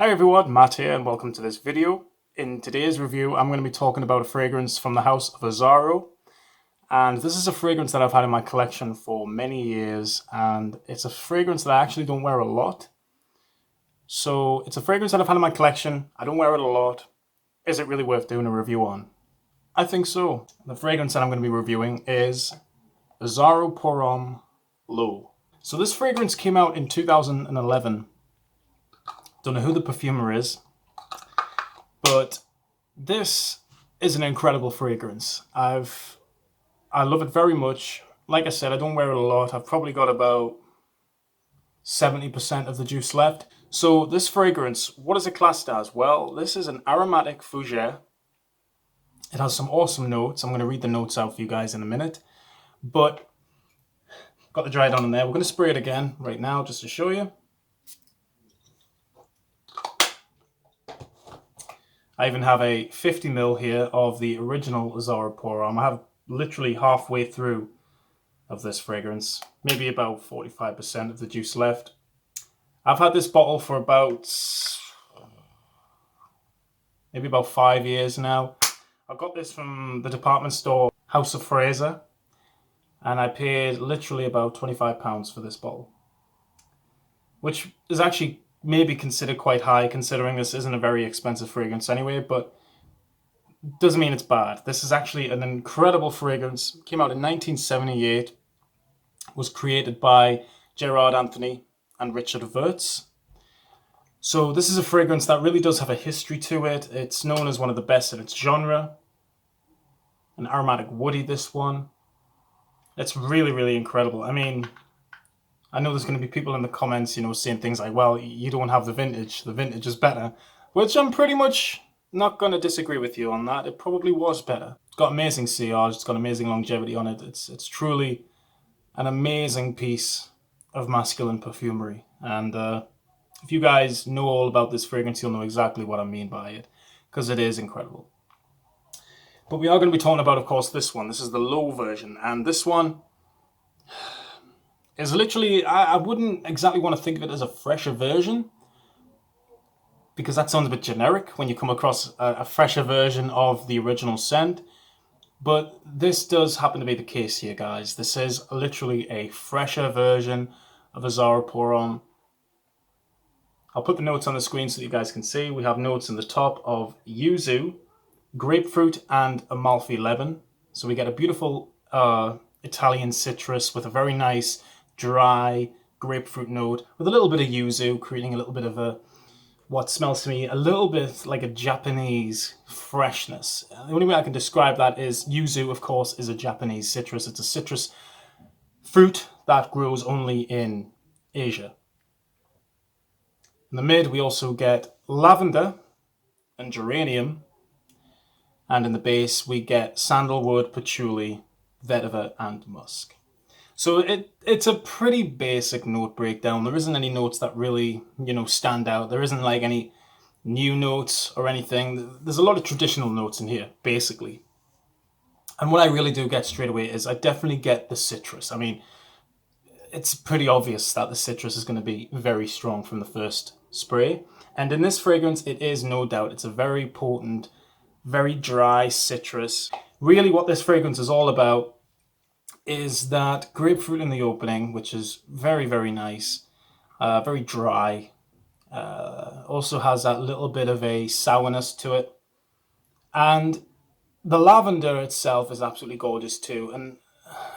Hi everyone, Matt here and welcome to this video. In today's review, I'm going to be talking about a fragrance from the house of Azzaro. And this is a fragrance that I've had in my collection for many years, and it's a fragrance that I actually don't wear a lot. So it's a fragrance that I've had in my collection, I don't wear it a lot. Is it really worth doing a review on? I think so. The fragrance that I'm going to be reviewing is Azzaro Pour Homme L'Eau. So this fragrance came out in 2011. Don't know who the perfumer is, but this is an incredible fragrance. I love it very much. Like I said, I don't wear it a lot. I've probably got about 70% of the juice left. So this fragrance, what is it classed as? Well, this is an aromatic fougere. It has some awesome notes. I'm going to read the notes out for you guys in a minute. But got the dry down in there. We're going to spray it again right now just to show you. I even have a 50ml here of the original Azzaro Pour Homme. I have literally halfway through of this fragrance, maybe about 45% of the juice left. I've had this bottle for maybe about 5 years now. I got this from the department store House of Fraser, and I paid literally about £25 for this bottle, which is actually maybe considered quite high considering this isn't a very expensive fragrance anyway, but doesn't mean it's bad. This is actually an incredible fragrance. It came out in 1978, was created by Gerard Anthony and Richard Wirtz. So this is a fragrance that really does have a history to it. It's known as one of the best in its genre. An aromatic woody, this one. It's really, really incredible. I mean, I know there's going to be people in the comments, saying things like, well, you don't have the vintage is better, which I'm pretty much not going to disagree with you on that. It probably was better. It's got amazing sillage, it's got amazing longevity on it. It's truly an amazing piece of masculine perfumery. And if you guys know all about this fragrance, you'll know exactly what I mean by it, because it is incredible. But we are going to be talking about, of course, this one. This is the low version, and this one is literally, I wouldn't exactly want to think of it as a fresher version, because that sounds a bit generic when you come across a fresher version of the original scent. But this does happen to be the case here, guys. This is literally a fresher version of Azzaro Pour Homme. I'll put the notes on the screen so that you guys can see. We have notes in the top of yuzu, grapefruit, and Amalfi lemon. So we get a beautiful Italian citrus with a very nice dry grapefruit note with a little bit of yuzu, creating a little bit of what smells to me a little bit like a Japanese freshness. The only way I can describe that is yuzu, of course, is a Japanese citrus. It's a citrus fruit that grows only in Asia. In the mid, we also get lavender and geranium. And in the base, we get sandalwood, patchouli, vetiver, and musk. So it's a pretty basic note breakdown. There isn't any notes that really, stand out. There isn't like any new notes or anything. There's a lot of traditional notes in here, basically. And what I really do get straight away is I definitely get the citrus. I mean, it's pretty obvious that the citrus is going to be very strong from the first spray. And in this fragrance, it is no doubt. It's a very potent, very dry citrus. Really what this fragrance is all about is that grapefruit in the opening, which is very, very nice, very dry. Also has that little bit of a sourness to it. And the lavender itself is absolutely gorgeous too. And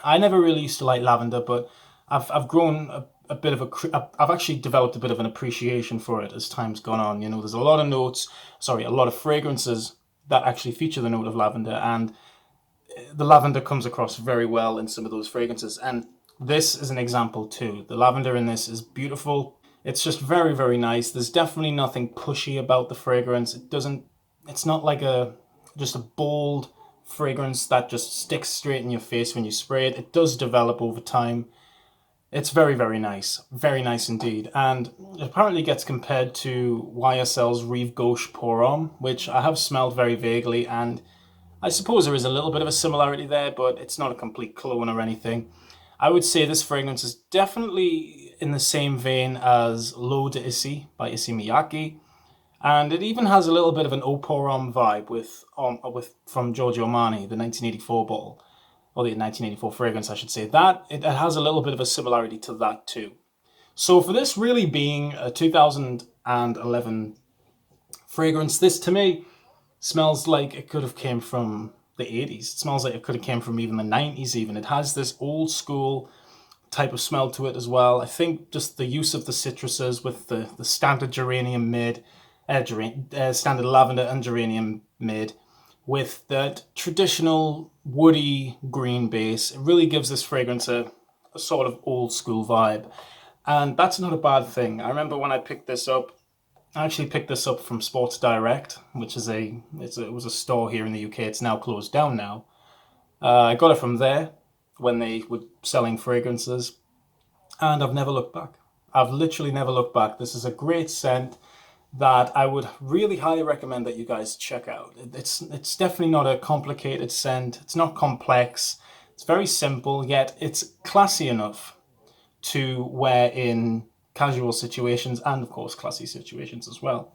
I never really used to like lavender, but I've grown a bit of I've actually developed a bit of an appreciation for it as time's gone on. There's a lot of fragrances that actually feature the note of lavender, and the lavender comes across very well in some of those fragrances, and this is an example too. The lavender in this is beautiful. It's just very, very nice. There's definitely nothing pushy about the fragrance. It's not like just a bold fragrance that just sticks straight in your face when you spray it. It does develop over time. It's very, very nice indeed, and it apparently gets compared to YSL's Rive Gauche Pour Homme, which I have smelled very vaguely, and I suppose there is a little bit of a similarity there, but it's not a complete clone or anything. I would say this fragrance is definitely in the same vein as L'Eau de Issy by Issey Miyake. And it even has a little bit of an Eau Pour Homme vibe with from Giorgio Armani, the 1984 bottle, or the 1984 fragrance, I should say. That it has a little bit of a similarity to that too. So for this really being a 2011 fragrance, this to me smells like it could have came from the 80s. It smells like it could have came from even the 90s even. It has this old school type of smell to it as well. I think just the use of the citruses with the standard geranium mid, standard lavender and geranium mid, with that traditional woody green base, it really gives this fragrance a sort of old school vibe. And that's not a bad thing. I remember when I picked this up, I actually picked this up from Sports Direct, which is it was a store here in the UK. It's now closed down now. I got it from there when they were selling fragrances, and I've never looked back. I've literally never looked back. This is a great scent that I would really highly recommend that you guys check out. It's definitely not a complicated scent. It's not complex. It's very simple, yet it's classy enough to wear in casual situations and, of course, classy situations as well.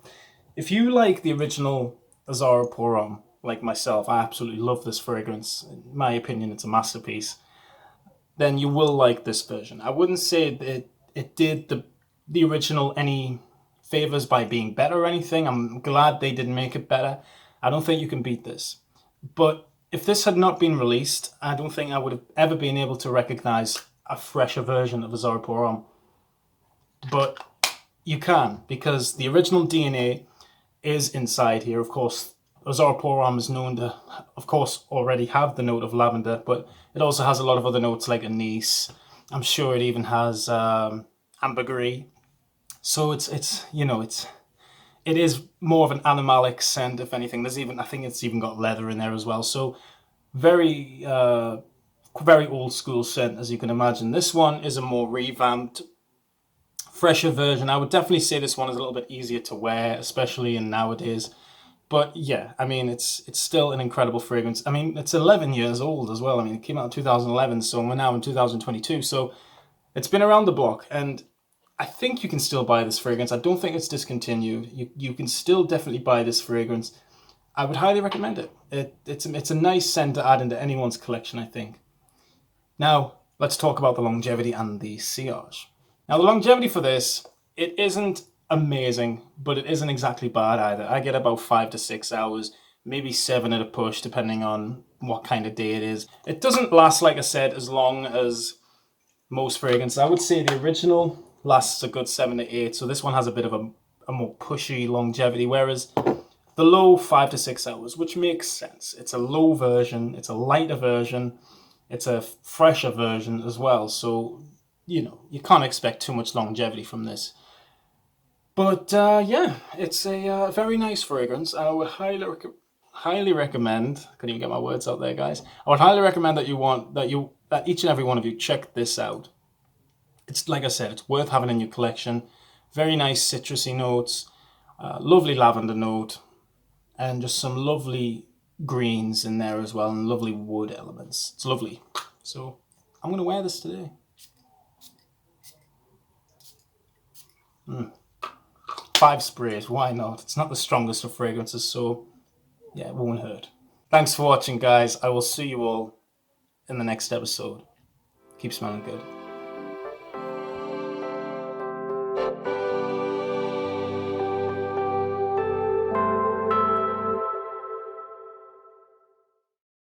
If you like the original Azzaro Pour Homme, like myself, I absolutely love this fragrance. In my opinion, it's a masterpiece. Then you will like this version. I wouldn't say that it did the original any favors by being better or anything. I'm glad they didn't make it better. I don't think you can beat this. But if this had not been released, I don't think I would have ever been able to recognize a fresher version of Azzaro Pour Homme. But you can, because the original DNA is inside here. Of course, Azzaro Pour Homme is known to, of course, already have the note of lavender, but it also has a lot of other notes like anise. I'm sure it even has ambergris. So it is more of an animalic scent, if anything. I think it's even got leather in there as well. So very, very old school scent, as you can imagine. This one is a more revamped, fresher version. I would definitely say this one is a little bit easier to wear, especially in nowadays. But yeah, I mean, it's still an incredible fragrance. I mean, it's 11 years old as well. I mean, it came out in 2011, so we're now in 2022. So it's been around the block, and I think you can still buy this fragrance. I don't think it's discontinued. You can still definitely buy this fragrance. I would highly recommend it. It's a nice scent to add into anyone's collection, I think. Now, let's talk about the longevity and the sillage. Now, the longevity for this, it isn't amazing, but it isn't exactly bad either. I get about 5 to 6 hours, maybe 7 at a push, depending on what kind of day it is. It doesn't last, like I said, as long as most fragrances. I would say the original lasts a good 7 to 8, so this one has a bit of a more pushy longevity, whereas the low 5 to 6 hours, which makes sense. It's a low version, it's a lighter version, it's a fresher version as well, so you can't expect too much longevity from this. But yeah, it's a very nice fragrance, and I would highly recommend. Couldn't even get my words out there, guys. I would highly recommend that each and every one of you check this out. It's like I said, it's worth having in your collection. Very nice citrusy notes, lovely lavender note, and just some lovely greens in there as well, and lovely wood elements. It's lovely. So I'm going to wear this today. 5 sprays, why not? It's not the strongest of fragrances, so yeah, it won't hurt. Thanks for watching, guys. I will see you all in the next episode. Keep smelling good.